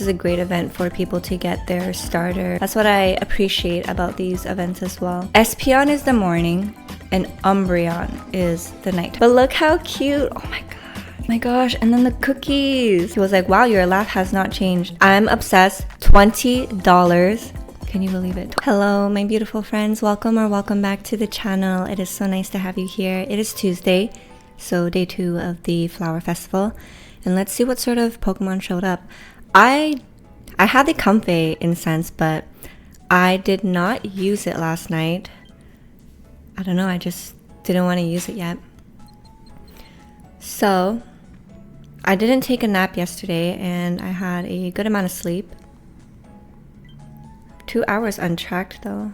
is a great event for people to get their starter. That's what I appreciate about these events as well. Espeon is the morning and Umbreon is the night. But look how cute. Oh my god. My gosh, and then the cookies. He was like, wow, your laugh has not changed. I'm obsessed. $20. Can you believe it? Hello, my beautiful friends. Welcome or welcome back to the channel. It is so nice to have you here. It is Tuesday, so day 2 of the flower festival. And let's see what sort of Pokemon showed up. I had the Comfey incense, but I did not use it last night. I don't know, I just didn't want to use it yet. So I didn't take a nap yesterday and I had a good amount of sleep. 2 hours untracked though.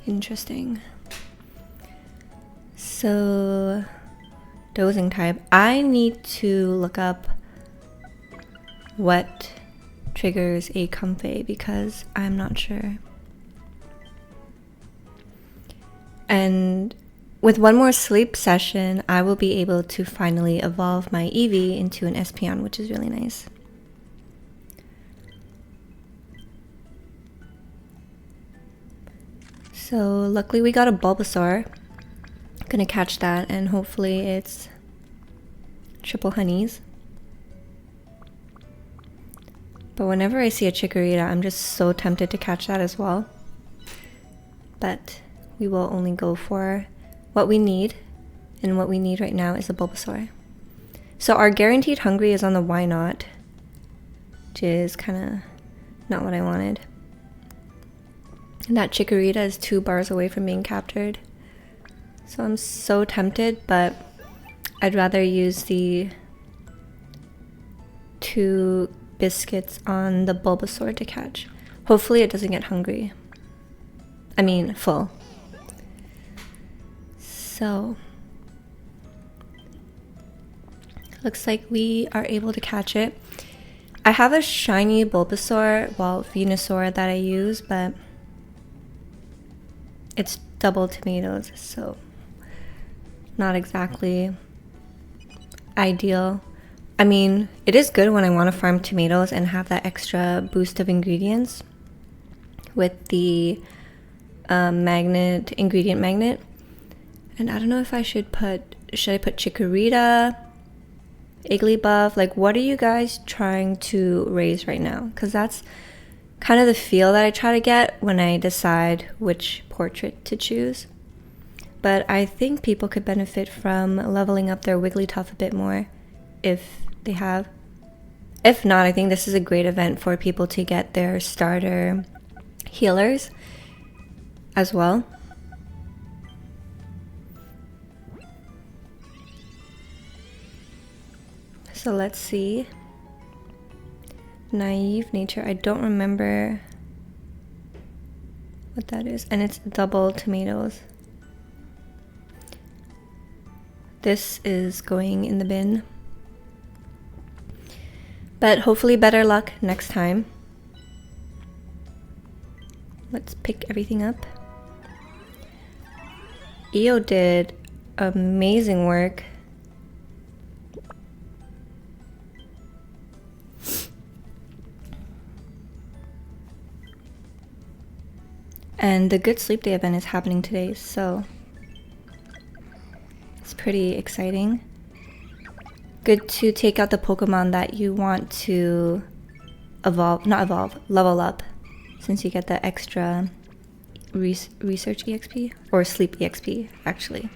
Interesting. So dozing type. I need to look up what triggers a Comfey because I'm not sure. And with one more sleep session, I will be able to finally evolve my Eevee into an Espeon, which is really nice. So luckily we got a Bulbasaur. Gonna catch that and hopefully it's triple honeys. But whenever I see a Chikorita, I'm just so tempted to catch that as well. But we will only go for what we need, and what we need right now is a Bulbasaur. So our guaranteed hungry is on the why not, which is kind of not what I wanted. And that Chikorita is 2 bars away from being captured. So I'm so tempted, but I'd rather use the 2 biscuits on the Bulbasaur to catch. Hopefully it doesn't get hungry. I mean, full. So, looks like we are able to catch it. I have a shiny Bulbasaur, well, Venusaur that I use, but it's double tomatoes, so not exactly ideal. I mean, it is good when I want to farm tomatoes and have that extra boost of ingredients with the ingredient magnet. And I don't know if I should I put Chikorita, Igglybuff, like what are you guys trying to raise right now? Because that's kind of the feel that I try to get when I decide which portrait to choose. But I think people could benefit from leveling up their Wigglytuff a bit more if they have. If not, I think this is a great event for people to get their starter healers as well. So let's see. Naive nature. I don't remember what that is. And it's double tomatoes. This is going in the bin. But hopefully better luck next time. Let's pick everything up. EO did amazing work. And the Good Sleep Day event is happening today, so it's pretty exciting. Good to take out the Pokemon that you want to level up, since you get the extra research EXP, or sleep EXP, actually.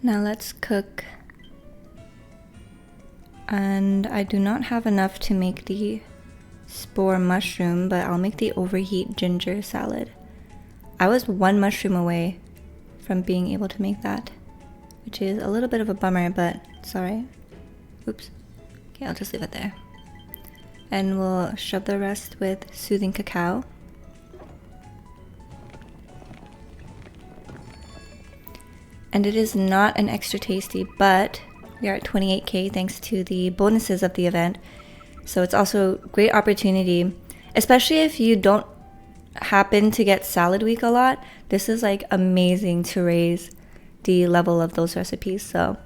Now let's cook. And I do not have enough to make the spore mushroom, but I'll make the overheat ginger salad. I was 1 mushroom away from being able to make that, which is a little bit of a bummer, but it's alright. Oops. Okay, I'll just leave it there. And we'll shove the rest with soothing cacao. And it is not an extra tasty, but we are at 28k thanks to the bonuses of the event. So it's also a great opportunity, especially if you don't happen to get salad week a lot, this is like amazing to raise the level of those recipes. So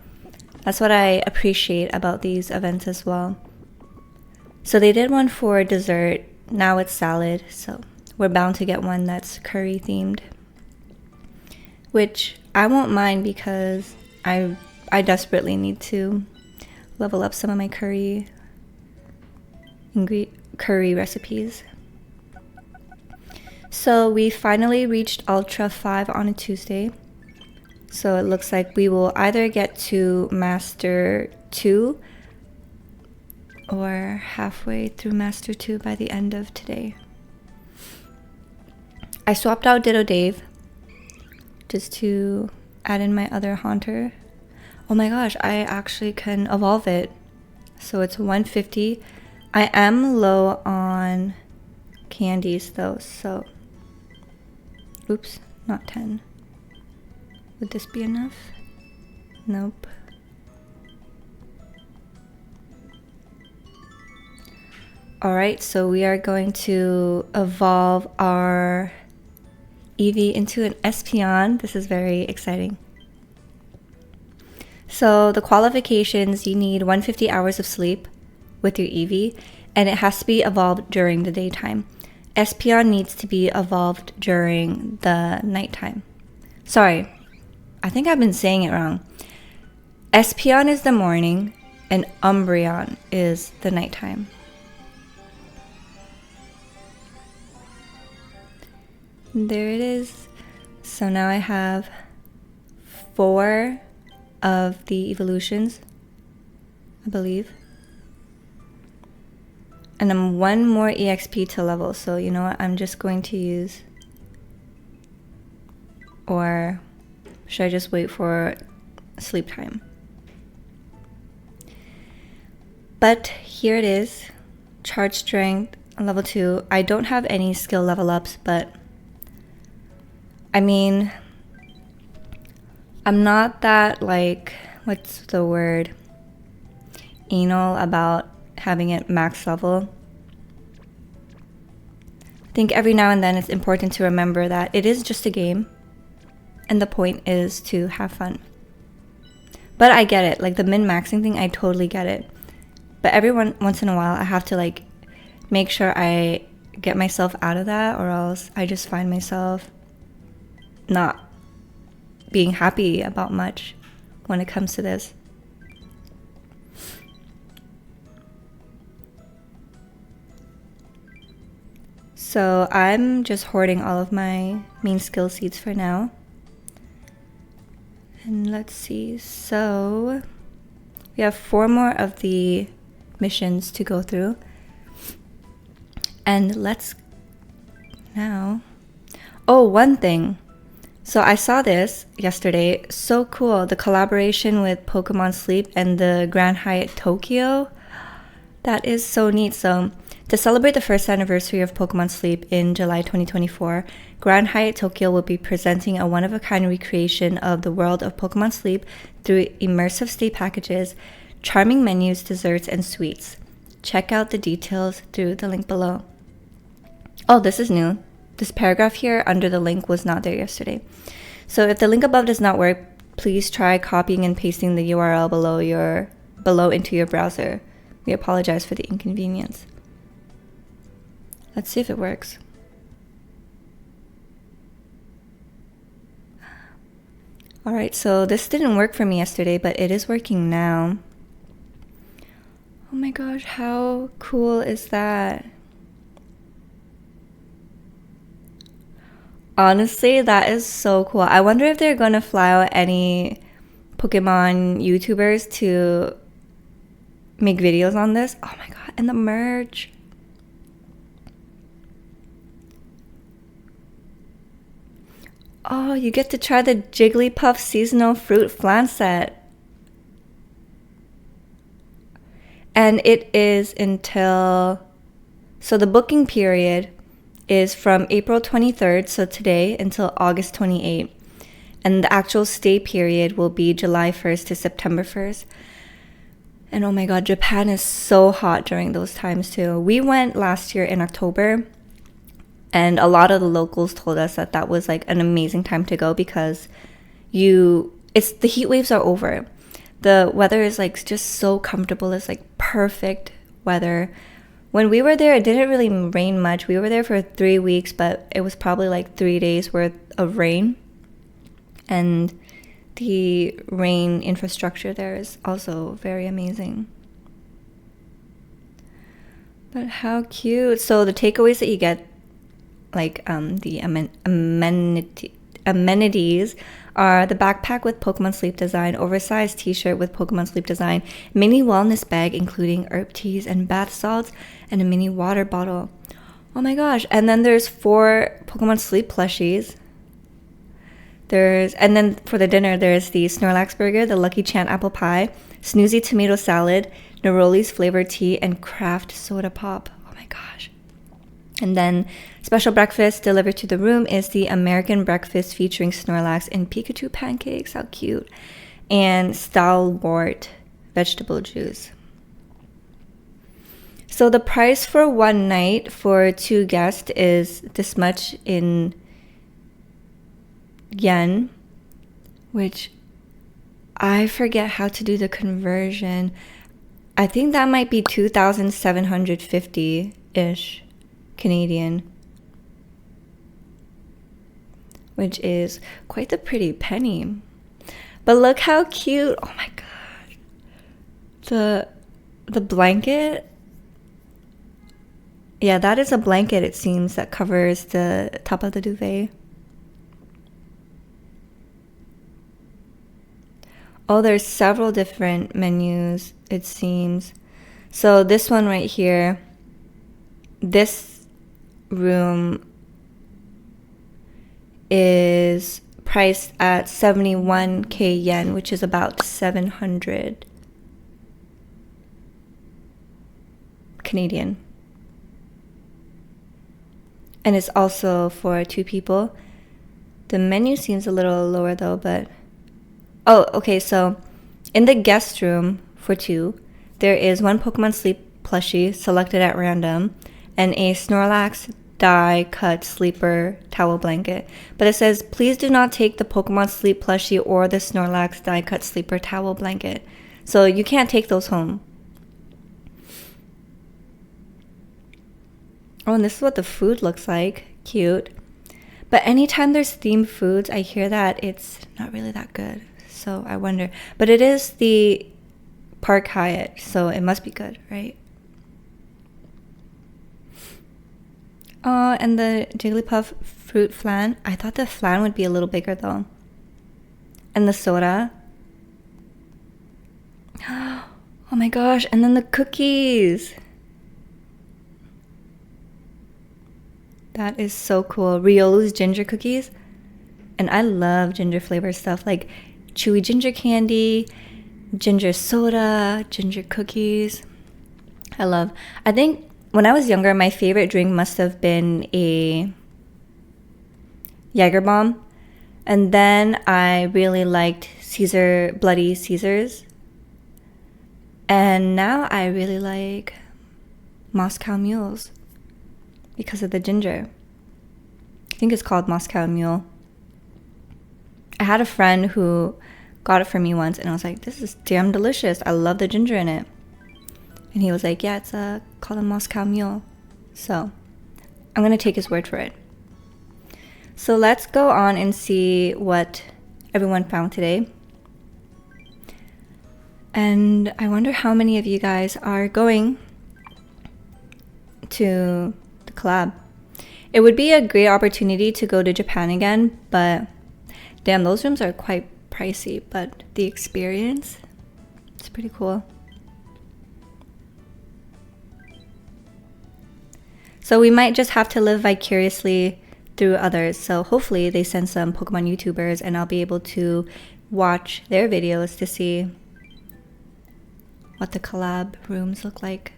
that's what I appreciate about these events as well. So they did one for dessert. Now it's salad. So we're bound to get one that's curry themed, which I won't mind because I desperately need to level up some of my curry recipes. So we finally reached Ultra 5 on a Tuesday. So it looks like we will either get to Master 2 or halfway through Master 2 by the end of today. I swapped out Ditto Dave just to add in my other Haunter. Oh my gosh, I actually can evolve it. So it's 150. I am low on candies though, so... Oops, not 10. Would this be enough? Nope. Alright, so we are going to evolve our Eevee into an Espeon. This is very exciting. So the qualifications, you need 150 hours of sleep with your Eevee, and it has to be evolved during the daytime. Espeon needs to be evolved during the nighttime. Sorry, I think I've been saying it wrong. Espeon is the morning and Umbreon is the nighttime. There it is. So now I have 4 of the evolutions, I believe. And I'm 1 more EXP to level, so you know what, I'm just going to use... Or should I just wait for sleep time? But here it is. Charge strength, level 2. I don't have any skill level ups, but... I mean... I'm not that, like... What's the word? Anal about having it max level. I think every now and then it's important to remember that it is just a game. And the point is to have fun. But I get it. Like the min-maxing thing, I totally get it. But every once in a while, I have to like make sure I get myself out of that, or else I just find myself not being happy about much when it comes to this. So I'm just hoarding all of my main skill seeds for now. And let's see, so we have 4 more of the missions to go through. And let's now... Oh, one thing. So I saw this yesterday. So cool. The collaboration with Pokémon Sleep and the Grand Hyatt Tokyo. That is so neat. So to celebrate the first anniversary of Pokémon Sleep in July 2024, Grand Hyatt Tokyo will be presenting a one-of-a-kind recreation of the world of Pokémon Sleep through immersive stay packages, charming menus, desserts, and sweets. Check out the details through the link below. Oh, this is new. This paragraph here under the link was not there yesterday. So if the link above does not work, please try copying and pasting the URL below into your browser. We apologize for the inconvenience. Let's see if it works. Alright, so this didn't work for me yesterday, but it is working now. Oh my gosh, how cool is that? Honestly, that is so cool. I wonder if they're gonna fly out any Pokemon YouTubers to make videos on this. Oh my god, and the merch. Oh, you get to try the Jigglypuff seasonal fruit flan set. And it is until... So the booking period is from April 23rd, so today, until August 28th. And the actual stay period will be July 1st to September 1st. And oh my god, Japan is so hot during those times too. We went last year in October, And a lot of the locals told us that that was like an amazing time to go because the heat waves are over. The weather is like just so comfortable. It's like perfect weather. When we were there, it didn't really rain much. We were there for 3 weeks, but it was probably like 3 days worth of rain. And the rain infrastructure there is also very amazing. But how cute. So the takeaways that you get, like the amenities are the backpack with Pokemon Sleep design, oversized t-shirt with Pokemon Sleep design, mini wellness bag including herb teas and bath salts, and a mini water bottle. Oh my gosh. And then there's 4 Pokemon Sleep plushies. And then for the dinner, there's the Snorlax burger, the Lucky Chant apple pie, Snoozy tomato salad, Neroli's flavored tea, and Kraft soda pop. Oh my gosh. And then special breakfast delivered to the room is the American breakfast featuring Snorlax and Pikachu pancakes. How cute. And Stalwart vegetable juice. So the price for one night for 2 guests is this much in yen, which I forget how to do the conversion. I think that might be 2,750-ish Canadian, which is quite the pretty penny. But look how cute. Oh my god. The blanket. Yeah, that is a blanket, it seems, that covers the top of the duvet. Oh, there's several different menus, it seems. So this one right here, this room is priced at 71k yen, which is about 700 Canadian. And it's also for 2 people. The menu seems a little lower though, but oh, okay, so in the guest room for 2, there is 1 Pokemon Sleep plushie selected at random and a Snorlax die-cut sleeper towel blanket. But it says, please do not take the Pokemon Sleep plushie or the Snorlax die-cut sleeper towel blanket. So you can't take those home. Oh, and this is what the food looks like. Cute. But anytime there's themed foods, I hear that it's not really that good. So I wonder. But it is the Park Hyatt, so it must be good, right? Oh, and the Jigglypuff fruit flan. I thought the flan would be a little bigger though. And the soda. Oh my gosh. And then the cookies. That is so cool. Riolu's ginger cookies. And I love ginger flavored stuff like chewy ginger candy, ginger soda, ginger cookies. I think when I was younger, my favorite drink must have been a Jaeger bomb. And then I really liked Bloody Caesars. And now I really like Moscow Mules because of the ginger. I think it's called Moscow Mule. I had a friend who got it for me once and I was like, this is damn delicious. I love the ginger in it. And he was like, yeah, it's called a Moscow Mule. So I'm going to take his word for it. So let's go on and see what everyone found today. And I wonder how many of you guys are going to the collab. It would be a great opportunity to go to Japan again, but damn, those rooms are quite pricey, but the experience, it's pretty cool. So we might just have to live vicariously through others. So hopefully they send some Pokemon YouTubers and I'll be able to watch their videos to see what the collab rooms look like.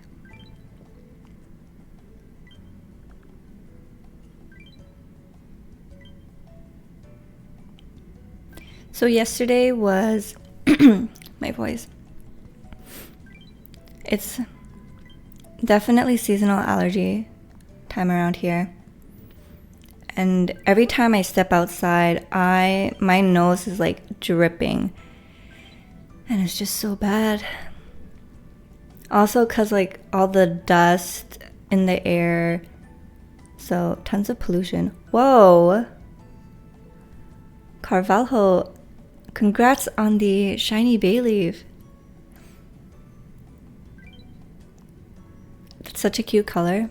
So yesterday was my voice. It's definitely seasonal allergy time around here. and every time I step outside, my nose is like dripping, and it's just so bad. Also because like all the dust in the air, so tons of pollution. Whoa, Carvalho, congrats on the shiny bay leaf. It's such a cute color.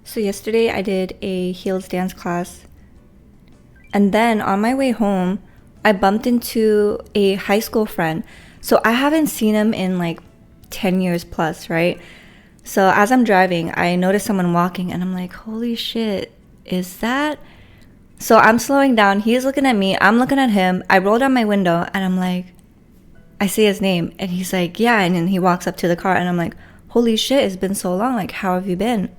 So yesterday I did a heels dance class, and then on my way home I bumped into a high school friend. So I haven't seen him in like 10 years plus, right? So as I'm driving, I noticed someone walking, and I'm like, holy shit, is that? So I'm slowing down, he's looking at me, I'm looking at him. I roll down my window and I'm like, I say his name, and he's like, yeah. And then he walks up to the car, and I'm like, holy shit, it's been so long, like how have you been?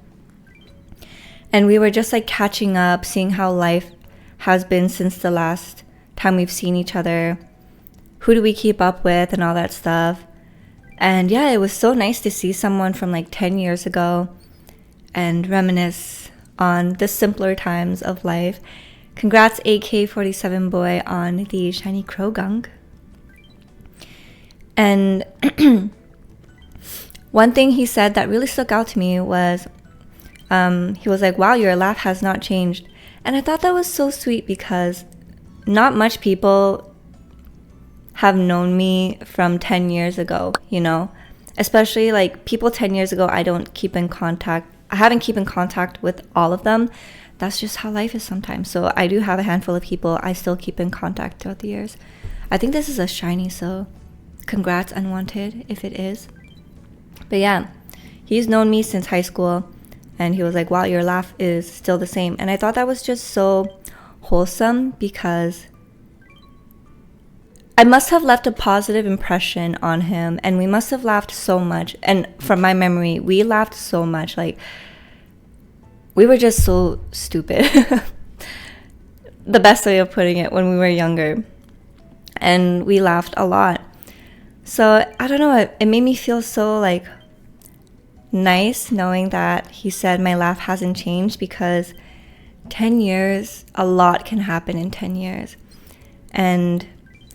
And we were just like catching up, seeing how life has been since the last time we've seen each other. Who do we keep up with and all that stuff. And yeah, it was so nice to see someone from like 10 years ago and reminisce on the simpler times of life. Congrats AK47 boy on the shiny Krogunk. And one thing he said that really stuck out to me was, he was like, wow, your laugh has not changed. And I thought that was so sweet, because not much people have known me from 10 years ago, you know, especially like people 10 years ago. I haven't keep in contact with all of them. That's just how life is sometimes. So I do have a handful of people I still keep in contact throughout the years. I think this is a shiny, so congrats Unwanted if it is. But yeah, he's known me since high school. And he was like, wow, your laugh is still the same. And I thought that was just so wholesome, because I must have left a positive impression on him. And we must have laughed so much. And from my memory, we laughed so much. Like, we were just so stupid. The best way of putting it, when we were younger. And we laughed a lot. So, I don't know, it made me feel so like nice knowing that he said my laugh hasn't changed, because 10 years, a lot can happen in 10 years. And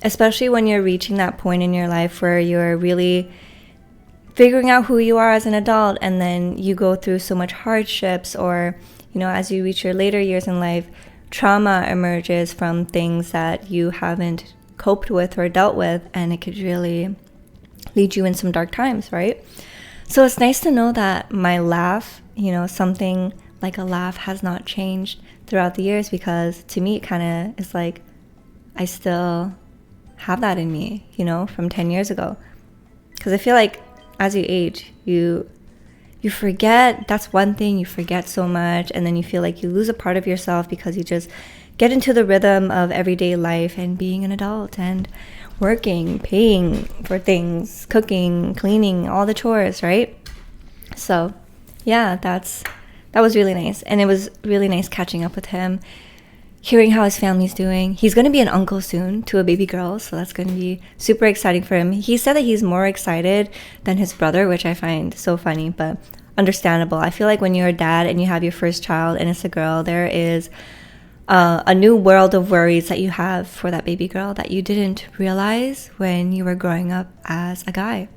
especially when you're reaching that point in your life where you're really figuring out who you are as an adult, and then you go through so much hardships, or, you know, as you reach your later years in life, trauma emerges from things that you haven't coped with or dealt with, and it could really lead you in some dark times, right? So it's nice to know that my laugh, you know, something like a laugh has not changed throughout the years, because to me it kind of is like I still have that in me, you know, from 10 years ago. Because I feel like as you age, you forget. That's one thing, you forget so much, and then you feel like you lose a part of yourself because you just get into the rhythm of everyday life and being an adult and working, paying for things, cooking, cleaning, all the chores, right? So yeah, that was really nice. And it was really nice catching up with him, hearing how his family's doing. He's going to be an uncle soon to a baby girl, so that's going to be super exciting for him. He said that he's more excited than his brother, which I find so funny, but understandable. I feel like when you're a dad and you have your first child and it's a girl, there is a new world of worries that you have for that baby girl that you didn't realize when you were growing up as a guy.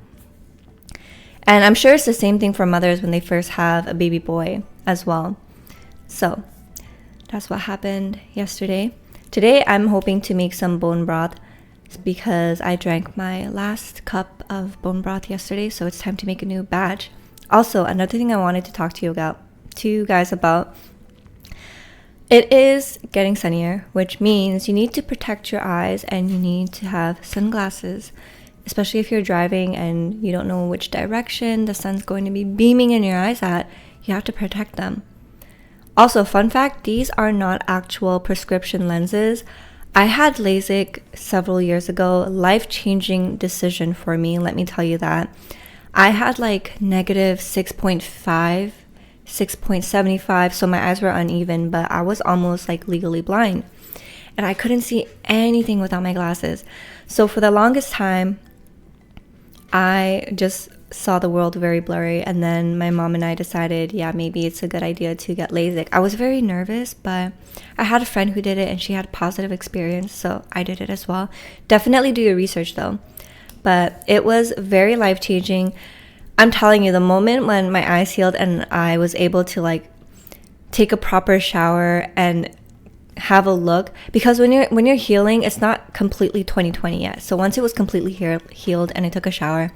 And I'm sure it's the same thing for mothers when they first have a baby boy as well. So that's what happened yesterday. Today I'm hoping to make some bone broth, because I drank my last cup of bone broth yesterday, so it's time to make a new batch. Also, another thing I wanted to talk to you guys about, it is getting sunnier, which means you need to protect your eyes and you need to have sunglasses, especially if you're driving and you don't know which direction the sun's going to be beaming in your eyes at. You have to protect them. Also, fun fact, these are not actual prescription lenses. I had LASIK several years ago. Life-changing decision for me, let me tell you that. I had like negative 6.5, 6.75, so my eyes were uneven, but I was almost like legally blind. And I couldn't see anything without my glasses. So for the longest time, I just saw the world very blurry, and then my mom and I decided, yeah, maybe it's a good idea to get LASIK. I was very nervous, but I had a friend who did it and she had a positive experience, so I did it as well. Definitely do your research though. But it was very life-changing. I'm telling you, the moment when my eyes healed and I was able to like take a proper shower and have a look, because when you're healing, it's not completely 2020 yet. So once it was completely healed and I took a shower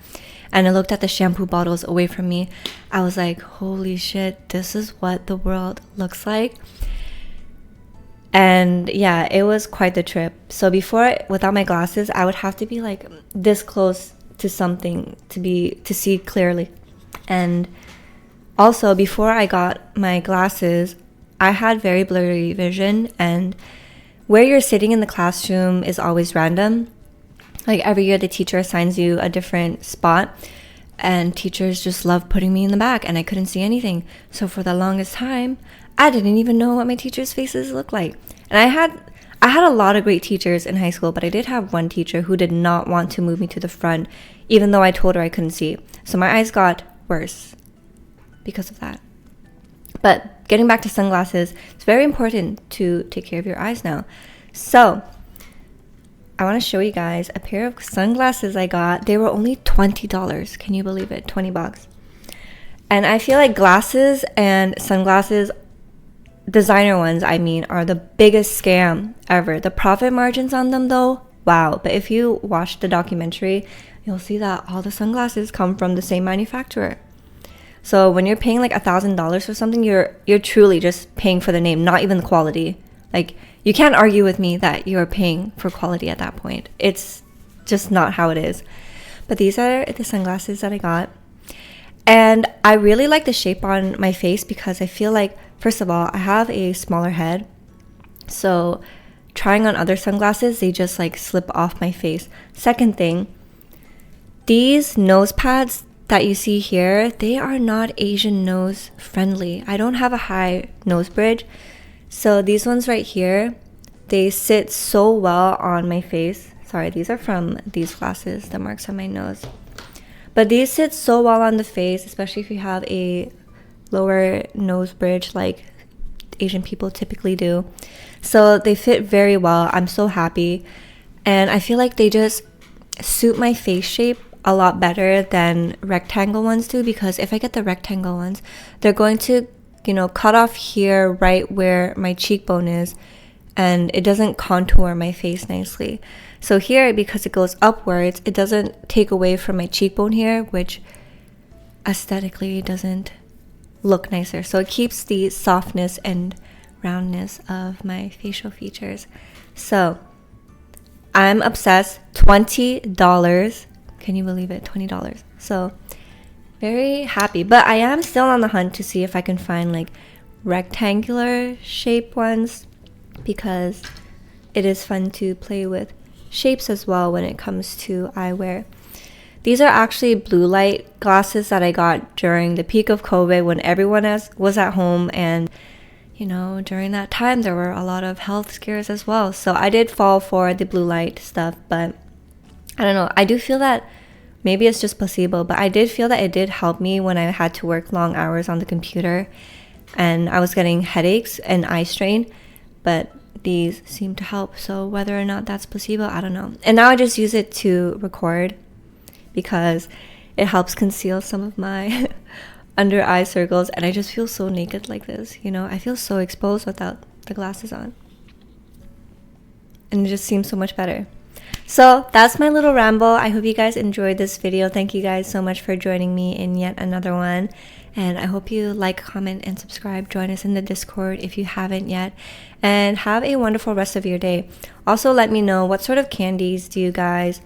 and I looked at the shampoo bottles away from me, I was like, holy shit, this is what the world looks like. And yeah, it was quite the trip. So before, without my glasses, I would have to be like this close to something to see clearly. And also, before I got my glasses, I had very blurry vision, and where you're sitting in the classroom is always random. Like every year the teacher assigns you a different spot, and teachers just love putting me in the back, and I couldn't see anything. So for the longest time, I didn't even know what my teachers' faces looked like. And I had a lot of great teachers in high school, but I did have one teacher who did not want to move me to the front, even though I told her I couldn't see. So my eyes got worse because of that. But getting back to sunglasses, it's very important to take care of your eyes now. So I want to show you guys a pair of sunglasses I got. They were only $20. Can you believe it? 20 bucks. And I feel like glasses and sunglasses, designer ones, I mean, are the biggest scam ever. The profit margins on them though, wow. But if you watch the documentary, you'll see that all the sunglasses come from the same manufacturer. So when you're paying like $1,000 for something, you're truly just paying for the name, not even the quality. Like, you can't argue with me that you're paying for quality at that point. It's just not how it is. But these are the sunglasses that I got. And I really like the shape on my face because I feel like, first of all, I have a smaller head. So trying on other sunglasses, they just like slip off my face. Second thing, these nose pads that you see here, they are not Asian nose friendly. I don't have a high nose bridge. So these ones right here, they sit so well on my face. Sorry, these are from these glasses, the marks on my nose. But these sit so well on the face, especially if you have a lower nose bridge like Asian people typically do. So they fit very well. I'm so happy. And I feel like they just suit my face shape a lot better than rectangle ones do, because if I get the rectangle ones, they're going to, cut off here right where my cheekbone is, and it doesn't contour my face nicely. So here, because it goes upwards, it doesn't take away from my cheekbone here, which aesthetically doesn't look nicer. So it keeps the softness and roundness of my facial features. So I'm obsessed. $20. Can you believe it? $20. So very happy. But I am still on the hunt to see if I can find like rectangular shape ones, because it is fun to play with shapes as well when it comes to eyewear. These are actually blue light glasses that I got during the peak of COVID when everyone was at home, and during that time there were a lot of health scares as well. So I did fall for the blue light stuff, but I don't know. I do feel that maybe it's just placebo, but I did feel that it did help me when I had to work long hours on the computer and I was getting headaches and eye strain, but these seem to help. So whether or not that's placebo, I don't know. And now I just use it to record because it helps conceal some of my under eye circles, and I just feel so naked like this, I feel so exposed without the glasses on. And it just seems so much better. So that's my little ramble. I hope you guys enjoyed this video. Thank you guys so much for joining me in yet another one. And I hope you like, comment, and subscribe. Join us in the Discord if you haven't yet. And have a wonderful rest of your day. Also, let me know what sort of candies do you guys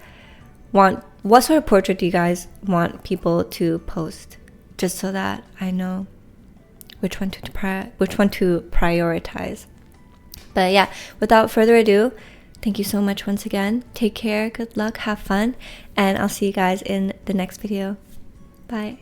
want, what sort of portrait do you guys want people to post, just so that I know which one to prioritize. But yeah, without further ado, thank you so much once again. Take care, good luck, have fun, and I'll see you guys in the next video. Bye.